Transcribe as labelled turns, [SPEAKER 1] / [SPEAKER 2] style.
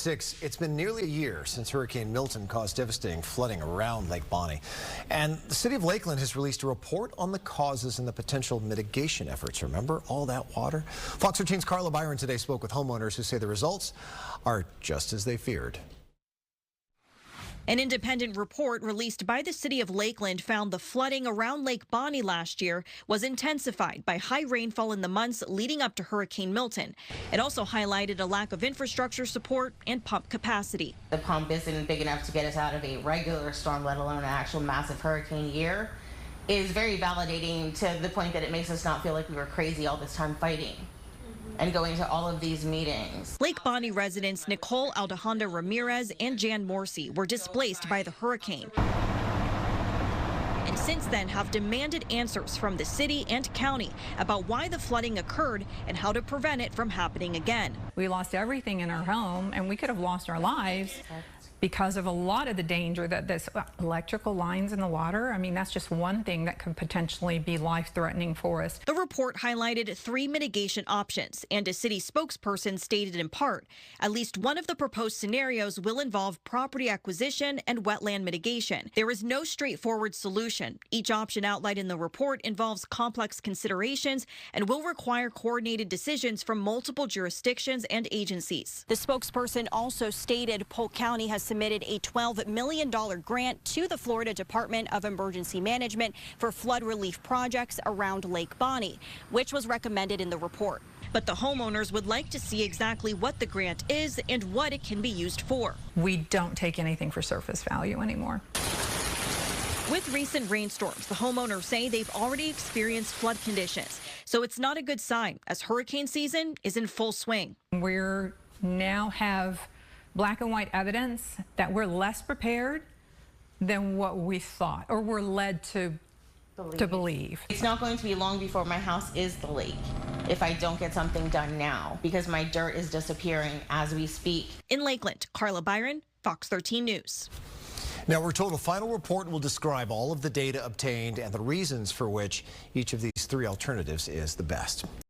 [SPEAKER 1] It's been nearly a year since Hurricane Milton caused devastating flooding around Lake Bonny. And the city of Lakeland has released a report on the causes and the potential mitigation efforts. Remember all that water? Fox 13's Carla Byron today spoke with homeowners who say the results are just as they feared.
[SPEAKER 2] An independent report released by the city of Lakeland found the flooding around Lake Bonny last year was intensified by high rainfall in the months leading up to Hurricane Milton. It also highlighted a lack of infrastructure support and pump capacity.
[SPEAKER 3] The pump isn't big enough to get us out of a regular storm, let alone an actual massive hurricane year, is very validating to the point that it makes us not feel like we were crazy all this time fighting and going to all of these meetings.
[SPEAKER 2] Lake Bonny residents Nicole Aldejandra Ramirez and Jan Morsi were displaced by the hurricane, and since then have demanded answers from the city and county about why the flooding occurred and how to prevent it from happening again.
[SPEAKER 4] We lost everything in our home, and we could have lost our lives because of a lot of the danger that this electrical lines in the water. I mean, that's just one thing that could potentially be life-threatening for us.
[SPEAKER 2] The report highlighted 3 mitigation options, and a city spokesperson stated in part, at least one of the proposed scenarios will involve property acquisition and wetland mitigation. There is no straightforward solution. Each option outlined in the report involves complex considerations and will require coordinated decisions from multiple jurisdictions and agencies. The spokesperson also stated Polk County has submitted a $12 million grant to the Florida Department of Emergency Management for flood relief projects around Lake Bonny, which was recommended in the report. But the homeowners would like to see exactly what the grant is and what it can be used for.
[SPEAKER 4] We don't take anything for surface value anymore.
[SPEAKER 2] With recent rainstorms, the homeowners say they've already experienced flood conditions, so it's not a good sign as hurricane season is in full swing.
[SPEAKER 4] We now have black and white evidence that we're less prepared than what we thought or were led to believe.
[SPEAKER 3] It's not going to be long before my house is the lake if I don't get something done now, because my dirt is disappearing as we speak.
[SPEAKER 2] In Lakeland, Carla Byron, Fox 13 News.
[SPEAKER 1] Now, we're told a final report will describe all of the data obtained and the reasons for which each of these 3 alternatives is the best.